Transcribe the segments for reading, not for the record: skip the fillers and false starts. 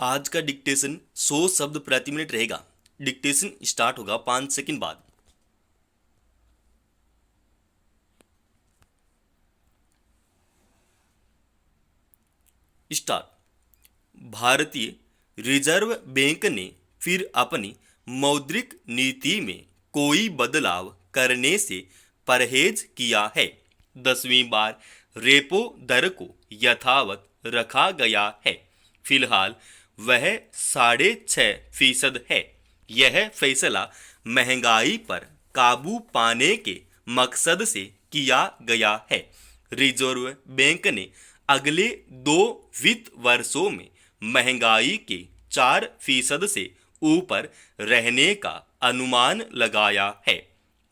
आज का डिक्टेशन 100 शब्द प्रति मिनट रहेगा। डिक्टेशन स्टार्ट होगा 5 सेकंड बाद। स्टार्ट। भारतीय रिजर्व बैंक ने फिर अपनी मौद्रिक नीति में कोई बदलाव करने से परहेज किया है। 10वीं बार रेपो दर को यथावत रखा गया है। फिलहाल वह 6.5% है। यह फैसला महंगाई पर काबू पाने के मकसद से किया गया है। रिजर्व बैंक ने अगले 2 वित्त वर्षों में महंगाई के 4% से ऊपर रहने का अनुमान लगाया है।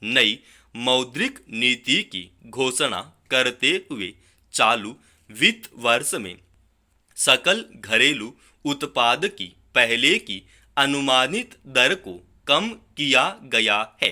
नई मौद्रिक नीति की घोषणा करते हुए चालू वित्त वर्ष में सकल घरेलू उत्पाद की पहले की अनुमानित दर को कम किया गया है।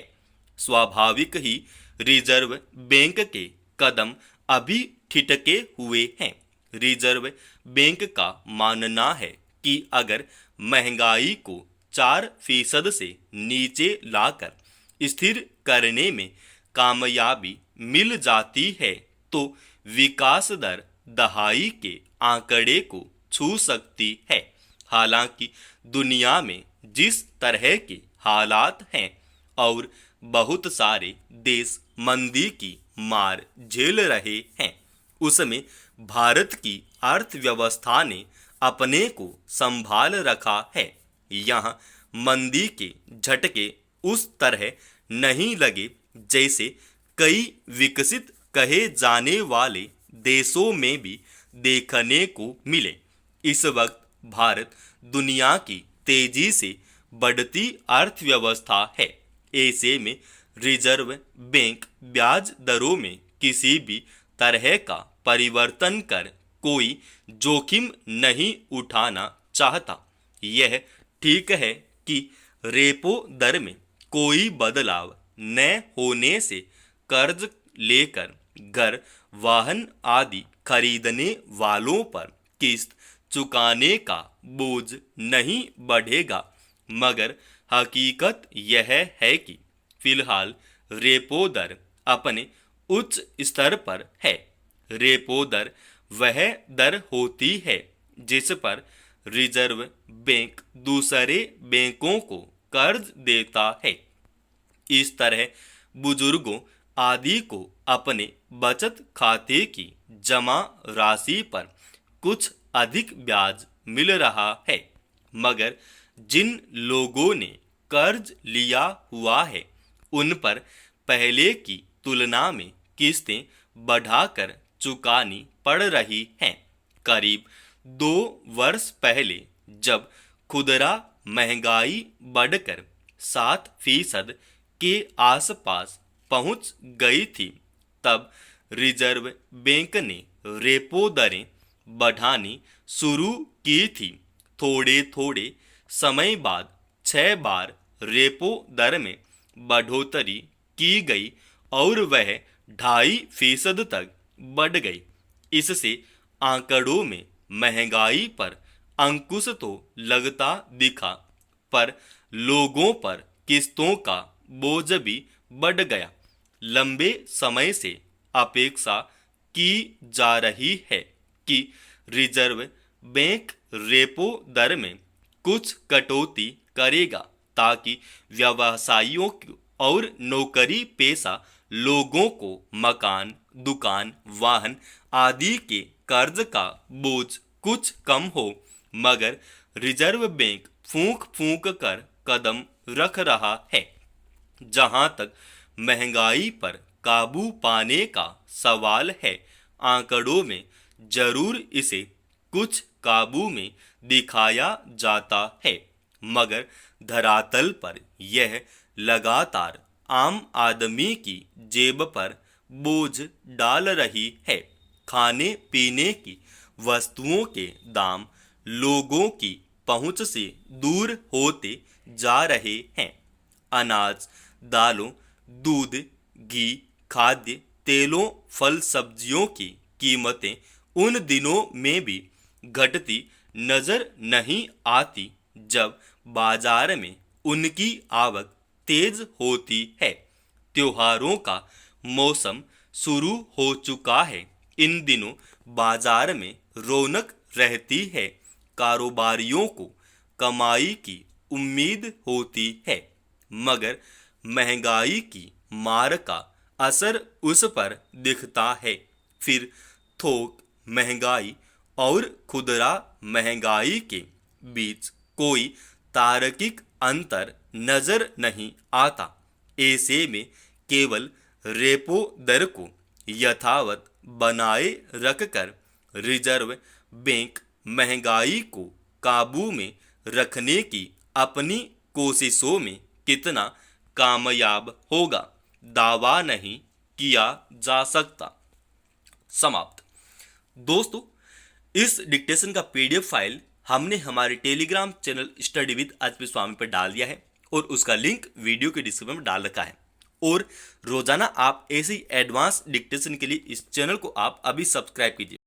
स्वाभाविक ही रिजर्व बैंक के कदम अभी ठिठके हुए हैं। रिजर्व बैंक का मानना है कि अगर महंगाई को 4% से नीचे लाकर स्थिर करने में कामयाबी मिल जाती है तो विकास दर दहाई के आंकड़े को छू सकती है। हालांकि दुनिया में जिस तरह के हालात हैं और बहुत सारे देश मंदी की मार झेल रहे हैं, उसमें भारत की अर्थव्यवस्था ने अपने को संभाल रखा है। यहाँ मंदी के झटके उस तरह नहीं लगे जैसे कई विकसित कहे जाने वाले देशों में भी देखने को मिले। इस वक्त भारत दुनिया की तेजी से बढ़ती अर्थव्यवस्था है। ऐसे में रिजर्व बैंक ब्याज दरों में किसी भी तरह का परिवर्तन कर कोई जोखिम नहीं उठाना चाहता। यह ठीक है कि रेपो दर में कोई बदलाव न होने से कर्ज लेकर घर, वाहन आदि खरीदने वालों पर किस्त चुकाने का बोझ नहीं बढ़ेगा, मगर हकीकत यह है कि फिलहाल रेपो दर अपने उच्च स्तर पर है। रेपो दर वह दर होती है जिस पर रिजर्व बैंक दूसरे बैंकों को कर्ज देता है। इस तरह बुजुर्गों आदि को अपने बचत खाते की जमा राशि पर कुछ अधिक ब्याज मिल रहा है, मगर जिन लोगों ने कर्ज लिया हुआ है उन पर पहले की तुलना में किस्तें बढ़ाकर चुकानी पड़ रही हैं। करीब 2 वर्ष पहले जब खुदरा महंगाई बढ़कर 7% के आसपास पहुंच गई थी, तब रिजर्व बैंक ने रेपो दरें बढ़ानी शुरू की थी। थोड़े थोड़े समय बाद 6 बार रेपो दर में बढ़ोतरी की गई और वह 2.5% तक बढ़ गई। इससे आंकड़ों में महंगाई पर अंकुश तो लगता दिखा, पर लोगों पर किस्तों का बोझ भी बढ़ गया। लंबे समय से अपेक्षा की जा रही है कि रिजर्व बैंक रेपो दर में कुछ कटौती करेगा ताकि व्यवसायियों और नौकरी पेशा लोगों को मकान, दुकान, वाहन आदि के कर्ज का बोझ कुछ कम हो। मगर रिजर्व बैंक फूंक फूंक कर कदम रख रहा है। जहां तक महंगाई पर काबू पाने का सवाल है, आंकड़ों में जरूर इसे कुछ काबू में दिखाया जाता है, मगर धरातल पर यह लगातार आम आदमी की जेब पर बोझ डाल रही है। खाने पीने की वस्तुओं के दाम लोगों की पहुंच से दूर होते जा रहे हैं। अनाज, दालों, दूध, घी, खाद्य तेलों, फल सब्जियों की कीमतें उन दिनों में भी घटती नजर नहीं आती जब बाजार में उनकी आवक तेज होती है। त्योहारों का मौसम शुरू हो चुका है। इन दिनों बाजार में रौनक रहती है। कारोबारियों को कमाई की उम्मीद होती है, मगर महंगाई की मार का असर उस पर दिखता है। फिर थोक महंगाई और खुदरा महंगाई के बीच कोई तार्किक अंतर नजर नहीं आता। ऐसे में केवल रेपो दर को यथावत बनाए रखकर रिजर्व बैंक महंगाई को काबू में रखने की अपनी कोशिशों में कितना कामयाब होगा, दावा नहीं किया जा सकता। समाप्त। दोस्तों, इस डिक्टेशन का पीडीएफ फाइल हमने हमारे Telegram channel study with HP Swami पर डाल दिया है और उसका लिंक वीडियो के डिस्क्रिप्शन में डाल रखा है। और रोजाना आप ऐसी एडवांस डिक्टेशन के लिए इस चैनल को आप अभी सब्सक्राइब कीजिए।